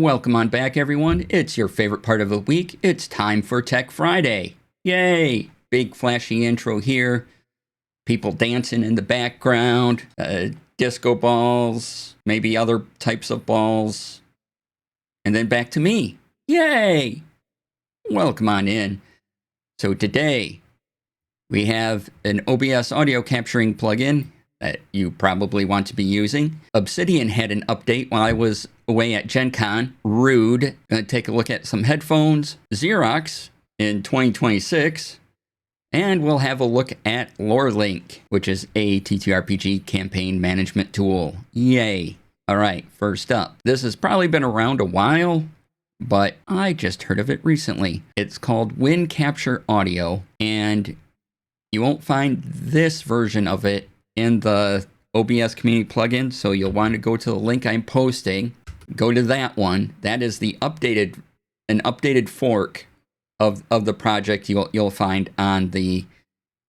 Welcome on back, everyone. It's your favorite part of the week. It's time for Tech Friday. Yay! Big flashy intro here. People dancing in the background. Disco balls. Maybe other types of balls. And then back to me. Yay! Welcome on in. So today, we have an OBS audio capturing plugin that you probably want to be using. Obsidian had an update while I was away at Gen Con. Rude. Gonna take a look at some headphones. Xerox in 2026. And we'll have a look at LoreLink, which is a TTRPG campaign management tool. Yay. All right, first up. This has probably been around a while, but I just heard of it recently. It's called Wind Capture Audio, and you won't find this version of it in the OBS community plugin, so you'll want to go to the link I'm posting. Go to that one. That is the an updated fork of the project you'll find on the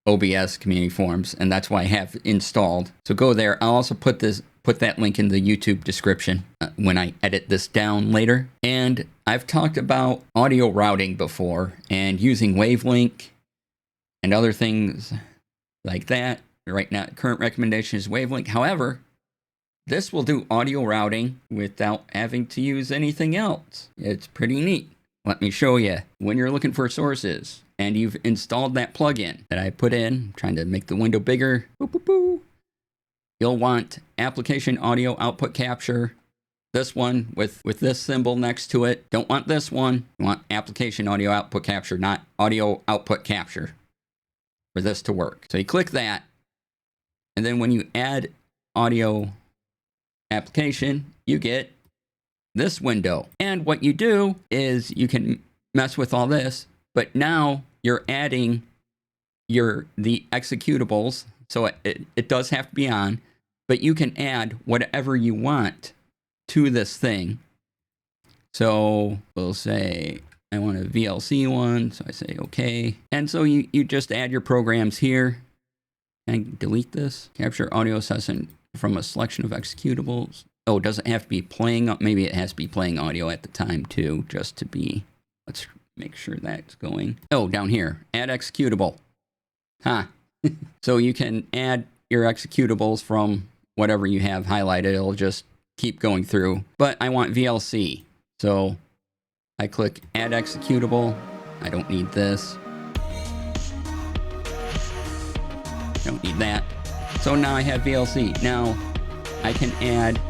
OBS community forums, and that's why I have installed. So go there. I'll also put that link in the YouTube description when I edit this down later. And I've talked about audio routing before and using WaveLink and other things like that. Right now, current recommendation is WaveLink. However, this will do audio routing without having to use anything else. It's pretty neat. Let me show you. When you're looking for sources and you've installed that plugin that I put in, I'm trying to make the window bigger. Boop, boop, boop. You'll want application audio output capture. This one with this symbol next to it. Don't want this one. You want application audio output capture, not audio output capture for this to work. So you click that. And then when you add audio application, you get this window. And what you do is you can mess with all this, but now you're adding the executables. So it does have to be on, but you can add whatever you want to this thing. So we'll say, I want a VLC one. So I say, okay. And so you just add your programs here. Can I delete this? Capture audio session from a selection of executables. Oh, it doesn't have to be playing. Maybe it has to be playing audio at the time too, just to be. Let's make sure that's going. Oh, down here, add executable. Huh. So you can add your executables from whatever you have highlighted. It'll just keep going through. But I want VLC. So I click add executable. I don't need this. Don't need that. So now I have VLC. Now I can add.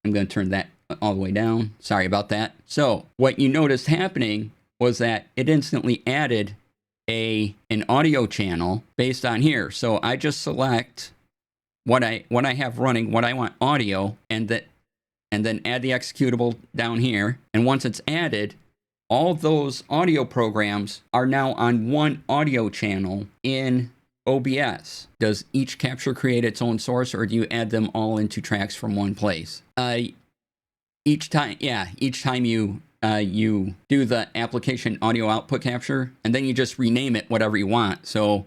I'm going to turn that all the way down. Sorry about that. So what you noticed happening was that it instantly added an audio channel based on here. So I just select what I have running, what I want audio, and then add the executable down here. And once it's added, all those audio programs are now on one audio channel in OBS. Does each capture create its own source, or do you add them all into tracks from one place? Each time you do the application audio output capture, and then you just rename it whatever you want. So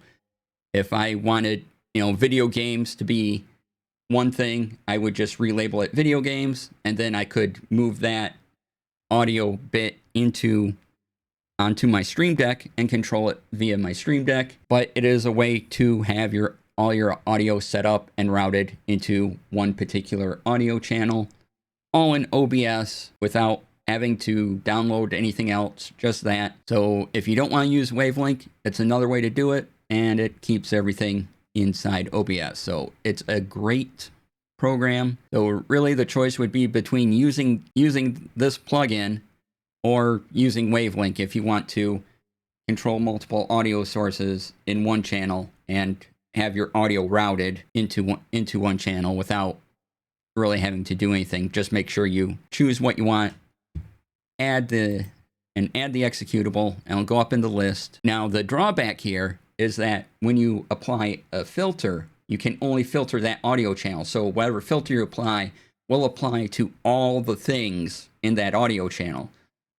if I wanted, video games to be one thing, I would just relabel it video games, and then I could move that audio bit onto my Stream Deck and control it via my Stream Deck. But it is a way to have all your audio set up and routed into one particular audio channel, all in OBS without having to download anything else, just that. So if you don't want to use WaveLink, it's another way to do it, and it keeps everything inside OBS. So it's a great program. So really the choice would be between using this plugin or using WaveLink if you want to control multiple audio sources in one channel and have your audio routed into one channel without really having to do anything. Just make sure you choose what you want, add the executable, and it'll go up in the list. Now the drawback here is that when you apply a filter, you can only filter that audio channel. So whatever filter you apply will apply to all the things in that audio channel.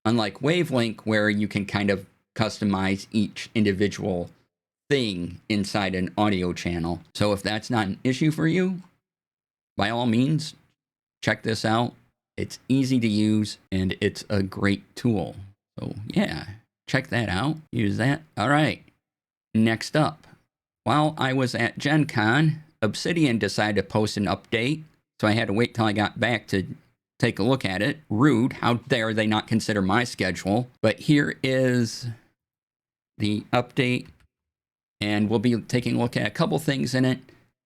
Unlike WaveLink, where you can kind of customize each individual thing inside an audio channel. So if that's not an issue for you, by all means, check this out. It's easy to use and it's a great tool. So yeah, check that out. Use that. All right. Next up, while I was at Gen Con, Obsidian decided to post an update. So I had to wait till I got back to take a look at it. Rude. How dare they not consider my schedule? But here is the update. And we'll be taking a look at a couple things in it.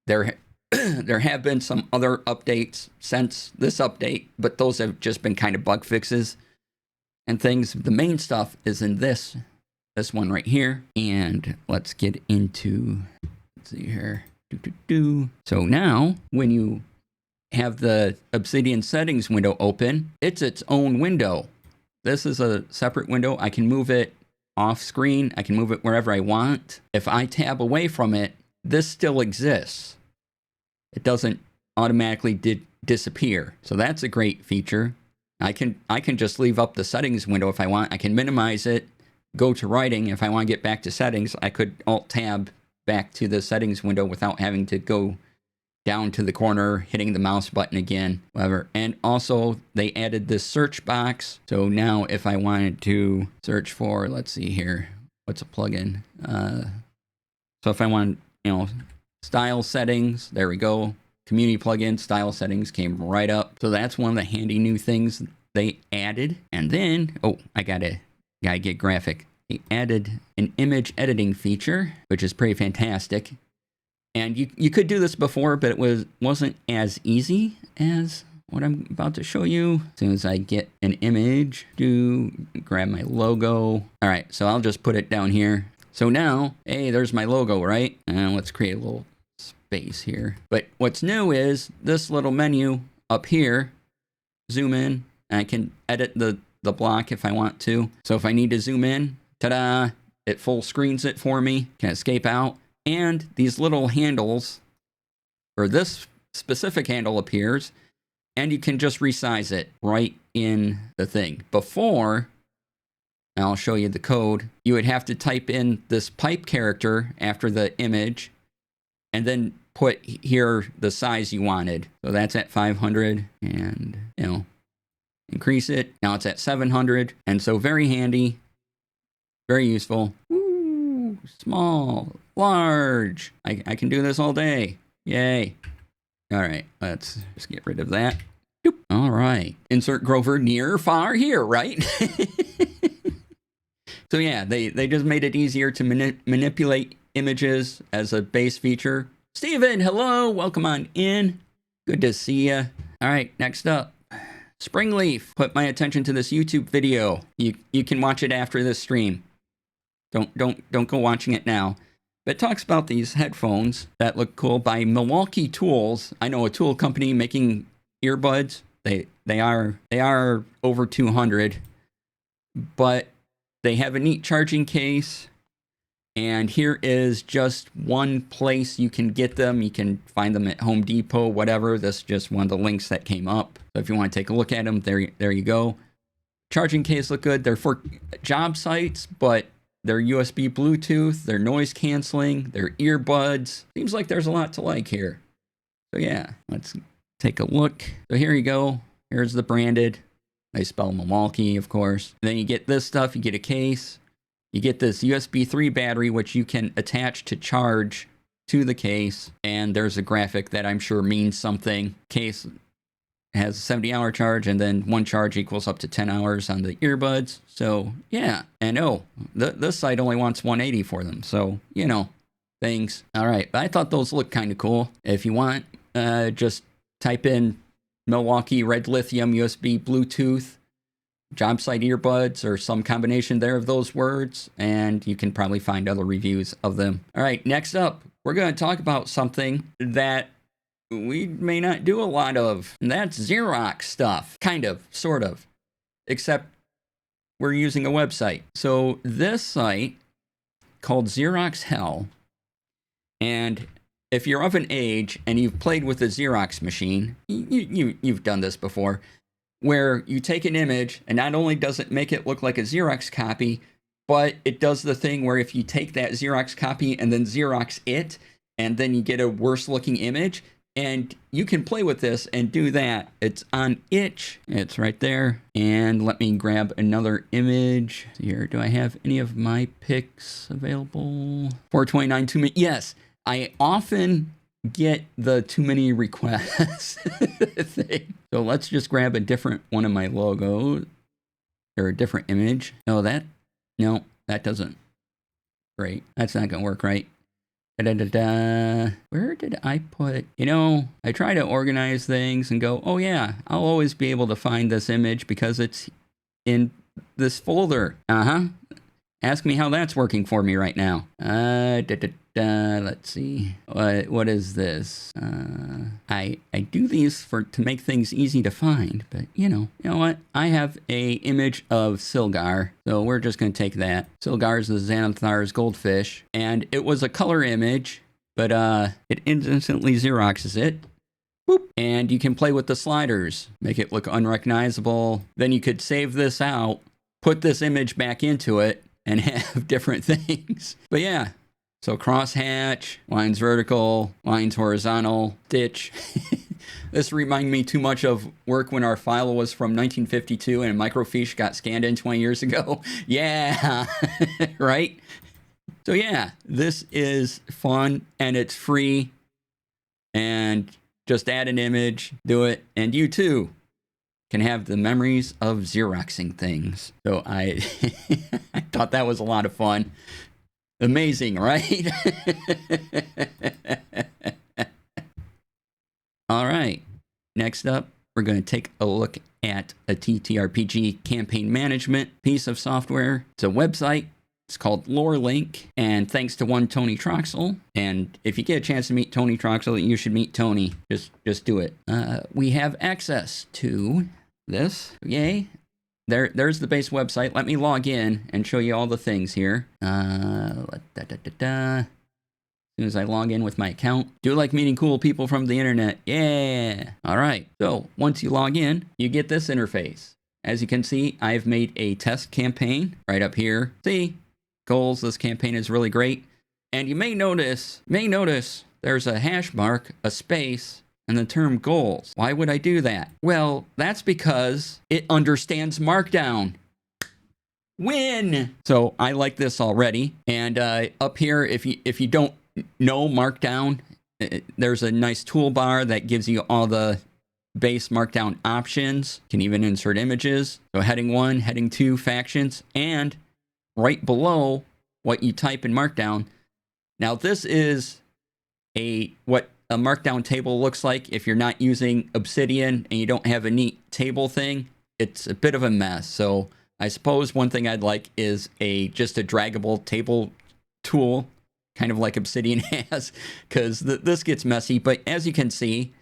There have been some other updates since this update, but those have just been kind of bug fixes and things. The main stuff is in this one right here. And let's get into, let's see here. So now, when you have the Obsidian settings window open, it's its own window. This is a separate window. I can move it off screen. I can move it wherever I want. If I tab away from it, this still exists. It doesn't automatically disappear. So that's a great feature. I can just leave up the settings window if I want. I can minimize it, go to writing. If I want to get back to settings, I could Alt-Tab back to the settings window without having to go down to the corner, hitting the mouse button again, whatever. And also, they added this search box. So now if I wanted to search for, let's see here, what's a plugin? So if I want, style settings, there we go. Community plugin, style settings came right up. So that's one of the handy new things they added. And then, I gotta get graphic. They added an image editing feature, which is pretty fantastic. And you could do this before, but it wasn't as easy as what I'm about to show you. As soon as I get an image, grab my logo. All right, so I'll just put it down here. So now, hey, there's my logo, right? And let's create a little space here. But what's new is this little menu up here, zoom in, and I can edit the block if I want to. So if I need to zoom in, ta-da, it full screens it for me. Can escape out. And these little handles, or this specific handle appears, and you can just resize it right in the thing. Before, and I'll show you the code, you would have to type in this pipe character after the image, and then put here the size you wanted. So that's at 500, and, increase it. Now it's at 700, and so very handy, very useful. Woo, small, large. I can do this all day. Yay. All right, let's just get rid of that. Doop. All right. Insert Grover near, far, here, right? So yeah, they just made it easier to manipulate images as a base feature. Steven, hello. Welcome on in. Good to see you. All right, next up. Springleaf put my attention to this YouTube video. You can watch it after this stream. Don't go watching it now. But it talks about these headphones that look cool by Milwaukee Tools. I know a tool company making earbuds. They are over 200, but they have a neat charging case. And here is just one place you can get them. You can find them at Home Depot, whatever. This is just one of the links that came up. So if you want to take a look at them, there you go. Charging case look good. They're for job sites, but they're USB Bluetooth, they're noise canceling, they're earbuds. Seems like there's a lot to like here. So yeah, let's take a look. So here you go. Here's the branded. They spell Milwaukee, of course. And then you get this stuff. You get a case. You get this USB 3 battery, which you can attach to charge to the case. And there's a graphic that I'm sure means something. Case has a 70-hour charge, and then one charge equals up to 10 hours on the earbuds. So yeah, and this site only wants 180 for them. So, things. All right, but I thought those looked kind of cool. If you want, just type in Milwaukee Red Lithium USB Bluetooth job site earbuds or some combination there of those words, and you can probably find other reviews of them. All right, next up, we're going to talk about something that we may not do a lot of, and that's Xerox stuff. Kind of, sort of, except we're using a website. So this site called Xerox Hell, and if you're of an age and you've played with a Xerox machine, you've done this before, where you take an image and not only does it make it look like a Xerox copy, but it does the thing where if you take that Xerox copy and then Xerox it, and then you get a worse looking image, And you can play with this and do that. It's on itch. It's right there. And let me grab another image here. Do I have any of my picks available? 429 too many. Yes, I often get the too many requests thing. So let's just grab a different one of my logos or a different image. No, that doesn't. Great. That's not going to work right. Where did I put, I try to organize things and go, oh yeah, I'll always be able to find this image because it's in this folder. Ask me how that's working for me right now. Let's see. What is this? I do these to make things easy to find, but you know what? I have a image of Silgar, so we're just going to take that. Silgar is the Xanathar's goldfish, and it was a color image, but it instantly Xeroxes it. Boop. And you can play with the sliders, make it look unrecognizable. Then you could save this out, put this image back into it, and have different things. But yeah, so crosshatch, lines vertical, lines horizontal, stitch. This reminded me too much of work when our file was from 1952 and microfiche got scanned in 20 years ago. Yeah, right? So yeah, this is fun and it's free. And just add an image, do it, and you too can have the memories of Xeroxing things. So I thought that was a lot of fun. Amazing, right? All right. Next up, we're going to take a look at a TTRPG campaign management piece of software. It's a website. It's called LoreLink, and thanks to one Tony Troxel. And if you get a chance to meet Tony Troxel, you should meet Tony. Just do it. We have access to this. Yay. There's the base website. Let me log in and show you all the things here. As soon as I log in with my account. Do like meeting cool people from the internet. Yeah. All right. So once you log in, you get this interface. As you can see, I've made a test campaign right up here. See? Goals. This campaign is really great. And you may notice there's a hash mark, a space, and the term goals. Why would I do that? Well, that's because it understands Markdown. Win! So I like this already. And up here, if you don't know Markdown, there's a nice toolbar that gives you all the base Markdown options. You can even insert images. So heading 1, heading 2, factions, and right below what you type in Markdown. Now this is what a Markdown table looks like if you're not using Obsidian and you don't have a neat table thing. It's a bit of a mess. So I suppose one thing I'd like is just a draggable table tool, kind of like Obsidian has, because this gets messy. But as you can see,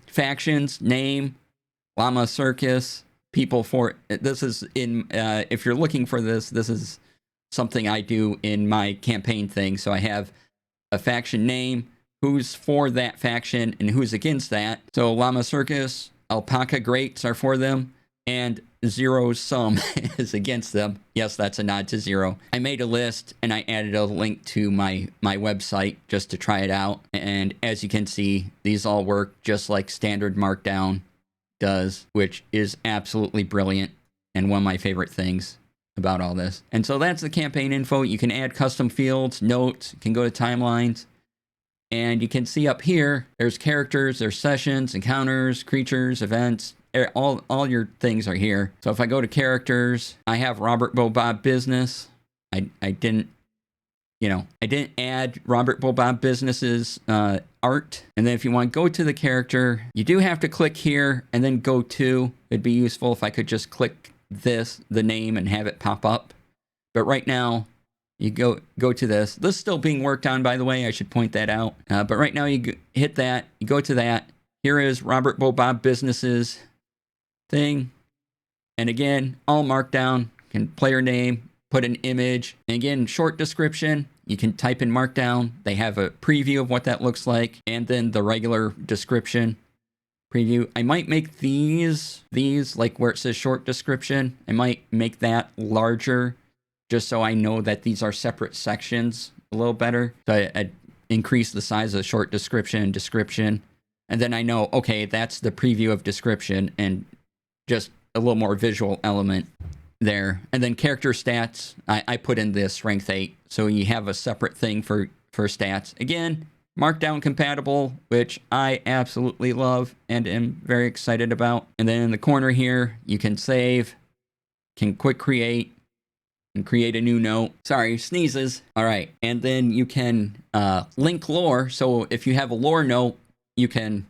factions, name, Llama Circus, people for this is in if you're looking for this is something I do in my campaign thing. So I have a faction name, who's for that faction and who's against that. So Llama Circus, Alpaca Greats are for them, and Zero Sum is against them. Yes, that's a nod to Zero. I made a list and I added a link to my website just to try it out. And as you can see, these all work just like standard Markdown does, which is absolutely brilliant and one of my favorite things about all this. And so that's the campaign info. You can add custom fields, notes, you can go to timelines. And you can see up here, there's characters, there's sessions, encounters, creatures, events. All your things are here. So if I go to characters, I have Robert Bobob Business. I didn't add Robert Bobob Business's art. And then if you want to go to the character, you do have to click here and then go to. It'd be useful if I could just click the name, and have it pop up. But right now, you go to this. This is still being worked on, by the way. I should point that out. But right now, you hit that. You go to that. Here is Robert Bobob Business's thing. And again, all Markdown. Can player name, put an image. And again, short description. You can type in Markdown. They have a preview of what that looks like. And then the regular description preview. I might make these like where it says short description. I might make that larger, just so I know that these are separate sections a little better. So I increase the size of the short description and description. And then I know, okay, that's the preview of description and just a little more visual element there. And then character stats, I put in the strength 8. So you have a separate thing for stats. Again, Markdown compatible, which I absolutely love and am very excited about. And then in the corner here, you can save, can quick create, and create a new note. Sorry, sneezes. All right. And then you can link lore. So if you have a lore note, you can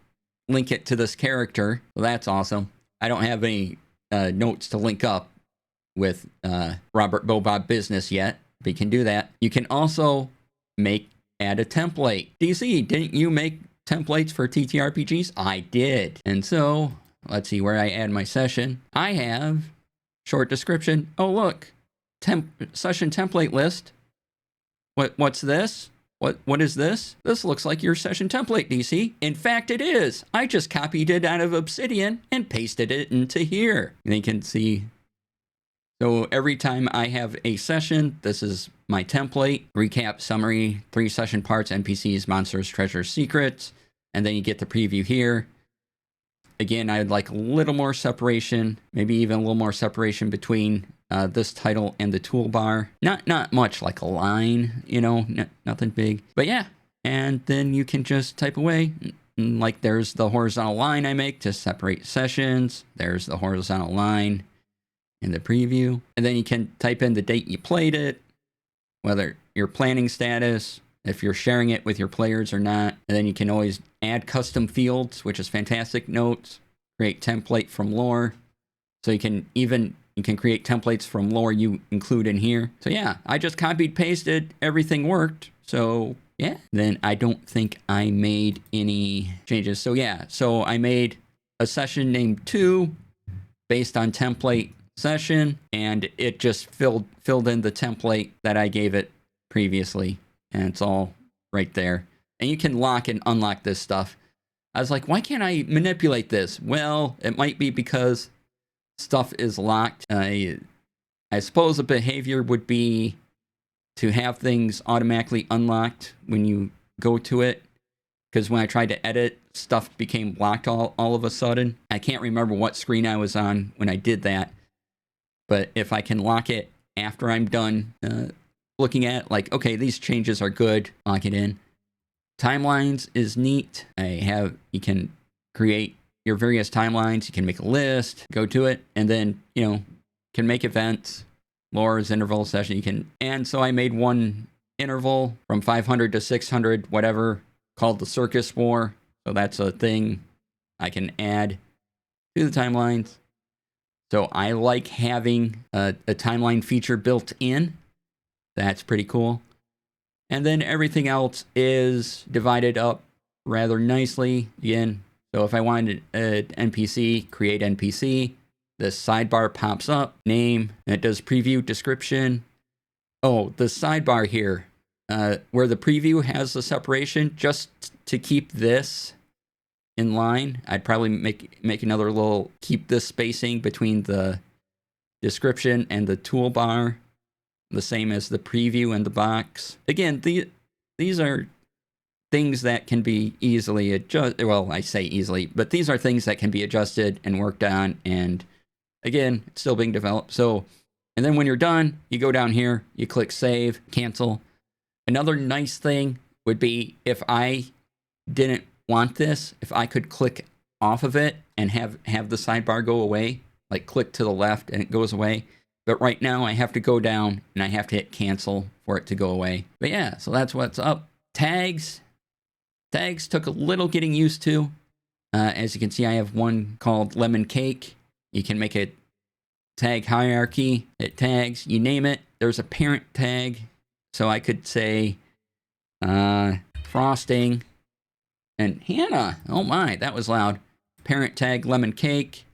link it to this character. Well, that's awesome. I don't have any notes to link up with Robert Bobob Business yet, but you can do that. You can also add a template. DC, didn't you make templates for TTRPGs? I did. And so, let's see where I add my session. I have short description. Oh, look. Session template list. What's this? What is this? This looks like your session template, DC. In fact, it is. I just copied it out of Obsidian and pasted it into here. And you can see. So every time I have a session, this is my template. Recap, summary, 3 session parts, NPCs, monsters, treasures, secrets. And then you get the preview here. Again, I'd like a little more separation, maybe even a little more separation between this title and the toolbar. Not much, like a line, nothing big. But yeah, and then you can just type away. Like there's the horizontal line I make to separate sessions. There's the horizontal line in the preview. And then you can type in the date you played it, whether your planning status, if you're sharing it with your players or not. And then you can always add custom fields, which is fantastic. Notes, create template from lore. So you can create templates from lore you include in here. So yeah, I just copied, pasted, everything worked. So yeah, then I don't think I made any changes. So yeah, so I made a session named 2 based on template session, and it just filled in the template that I gave it previously. And it's all right there. And you can lock and unlock this stuff. I was like, why can't I manipulate this? Well, it might be because stuff is locked. I suppose a behavior would be to have things automatically unlocked when you go to it. Because when I tried to edit, stuff became locked all of a sudden. I can't remember what screen I was on when I did that. But if I can lock it after I'm done looking at, like, okay, these changes are good, lock it in. Timelines is neat. You can create your various timelines. You can make a list, go to it, and then, can make events, lore's interval session. And so I made one interval from 500 to 600, whatever, called the Circus War. So that's a thing I can add to the timelines. So I like having a timeline feature built in. That's pretty cool. And then everything else is divided up rather nicely. Again, so if I wanted an NPC, create NPC. This sidebar pops up, name, and it does preview, description. Oh, the sidebar here, where the preview has the separation, just to keep this in line, I'd probably make another little, keep this spacing between the description and the toolbar the same as the preview and the box. Again, these are things that can be easily adjusted. Well, I say easily, but these are things that can be adjusted and worked on. And again, it's still being developed. So, and then when you're done, you go down here, you click save, cancel. Another nice thing would be if I didn't want this, if I could click off of it and have the sidebar go away, like click to the left and it goes away. But right now I have to go down and I have to hit cancel for it to go away. But yeah, so that's what's up. Tags took a little getting used to. As you can see, I have one called Lemon Cake. You can make a tag hierarchy. It tags, you name it. There's a parent tag. So I could say frosting. And Hannah, oh my, that was loud. Parent tag Lemon Cake.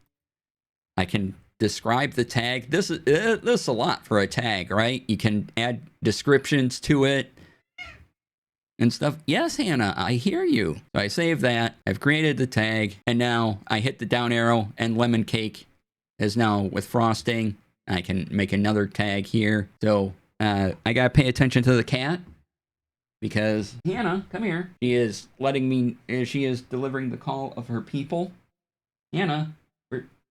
I can describe the tag. This is a lot for a tag, right? You can add descriptions to it and stuff. Yes, Hannah, I hear you. So I save that. I've created the tag, and now I hit the down arrow, and Lemon Cake is now with frosting. I can make another tag here. So I gotta pay attention to the cat. because Hannah, come here. She is she is delivering the call of her people. Hannah,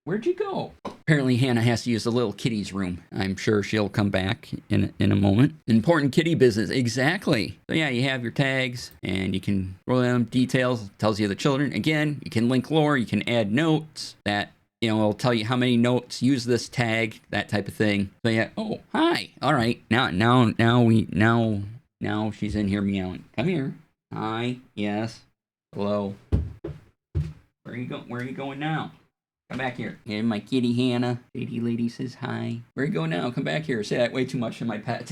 where'd you go? Apparently Hannah has to use the little kitty's room. I'm sure she'll come back in a moment. Important kitty business, exactly. So yeah, you have your tags, and you can roll them. Details, tells you the children. Again, you can link lore, you can add notes that, it'll tell you how many notes use this tag, that type of thing. So yeah, oh, hi. All right, now she's in here meowing. Come here. Hi, yes, hello. Where are you going now? Come back here. And my kitty Hannah. Lady lady says hi. Where you go now? Come back here. Say that way too much to my pet.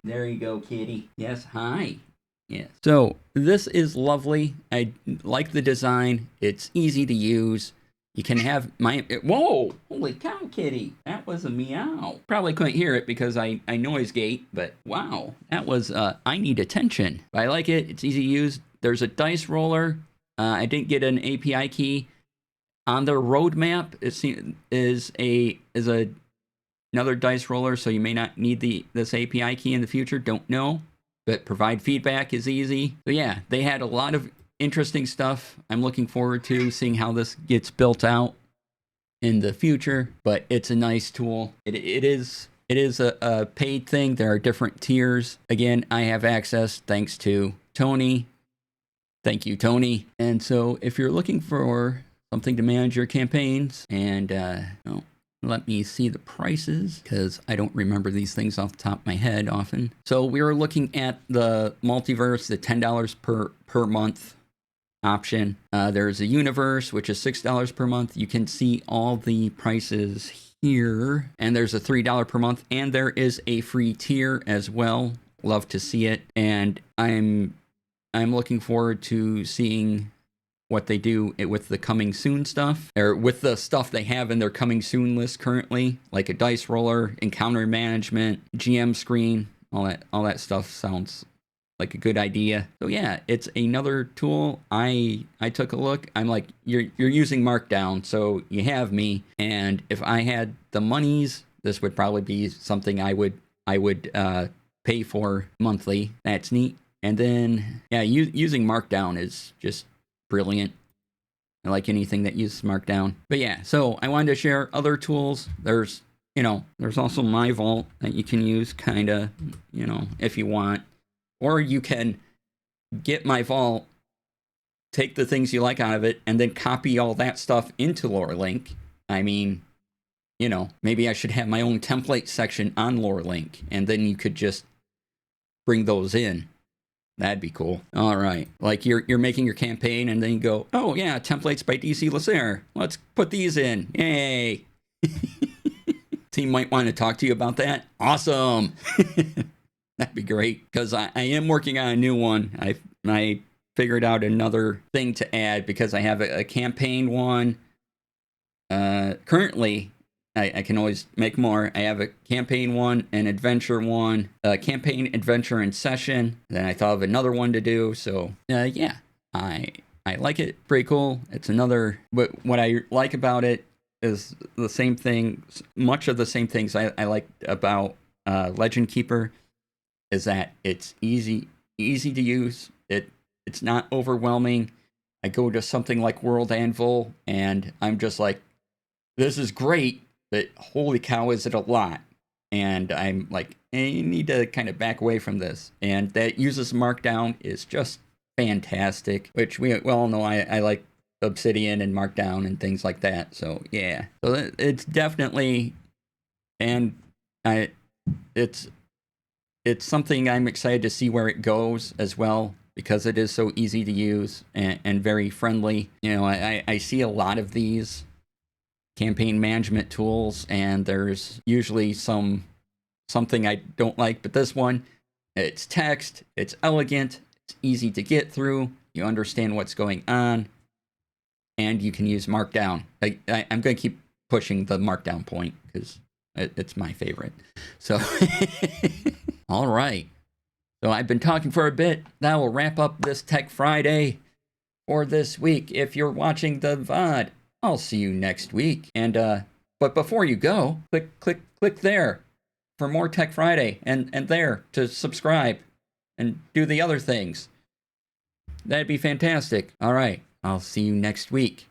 There you go, kitty. Yes, hi. Yeah. So this is lovely. I like the design. It's easy to use. You can have whoa! Holy cow, kitty. That was a meow. Probably couldn't hear it because I noise gate, but wow. That was, I need attention. But I like it. It's easy to use. There's a dice roller. I didn't get an API key. On their roadmap, it is another dice roller, so you may not need this API key in the future. Don't know, but provide feedback is easy. But yeah, they had a lot of interesting stuff. I'm looking forward to seeing how this gets built out in the future. But it's a nice tool. It is a paid thing. There are different tiers. Again, I have access thanks to Tony. Thank you, Tony. And so if you're looking for something to manage your campaigns, and let me see the prices, because I don't remember these things off the top of my head often. So we were looking at the multiverse, the $10 per month option. There's a universe, which is $6 per month. You can see all the prices here, and there's a $3 per month, and there is a free tier as well. Love to see it, and I'm looking forward to seeing what they do with the coming soon stuff, or with the stuff they have in their coming soon list currently, like a dice roller, encounter management, GM screen, all that stuff sounds like a good idea. So yeah, it's another tool. I took a look. I'm like, you're using Markdown, so you have me. And if I had the monies, this would probably be something I would pay for monthly. That's neat. And then yeah, using Markdown is just brilliant. I like anything that uses Markdown. But yeah, so I wanted to share other tools. There's also My Vault that you can use, kind of, if you want. Or you can get My Vault, take the things you like out of it, and then copy all that stuff into LoreLink. I mean, maybe I should have my own template section on LoreLink, and then you could just bring those in. That'd be cool. All right. Like you're making your campaign, and then you go, oh yeah, templates by DC Lasair. Let's put these in. Yay. Team might want to talk to you about that. Awesome. That'd be great, because I am working on a new one. I figured out another thing to add, because I have a campaign one. Currently, I can always make more. I have a campaign one, an adventure one, a campaign, adventure, and session. Then I thought of another one to do. So yeah, I like it. Pretty cool. It's another. But what I like about it is the same thing. Much of the same things I like about Legend Keeper is that it's easy to use. It's not overwhelming. I go to something like World Anvil, and I'm just like, this is great. But holy cow, is it a lot? And I'm like, you need to kind of back away from this. And that uses Markdown is just fantastic, which we all know I like Obsidian and Markdown and things like that. So yeah, so it's definitely, and it's something I'm excited to see where it goes as well, because it is so easy to use and very friendly. I see a lot of these campaign management tools, and there's usually something I don't like, but this one, it's text, it's elegant, it's easy to get through, you understand what's going on, and you can use Markdown. I'm going to keep pushing the Markdown point, because it's my favorite. So all right, so I've been talking for a bit. That will wrap up this Tech Friday for this week. If you're watching the VOD, I'll see you next week. And but before you go, click there for more Tech Friday, and there to subscribe. and do the other things. That'd be fantastic. All right. I'll see you next week.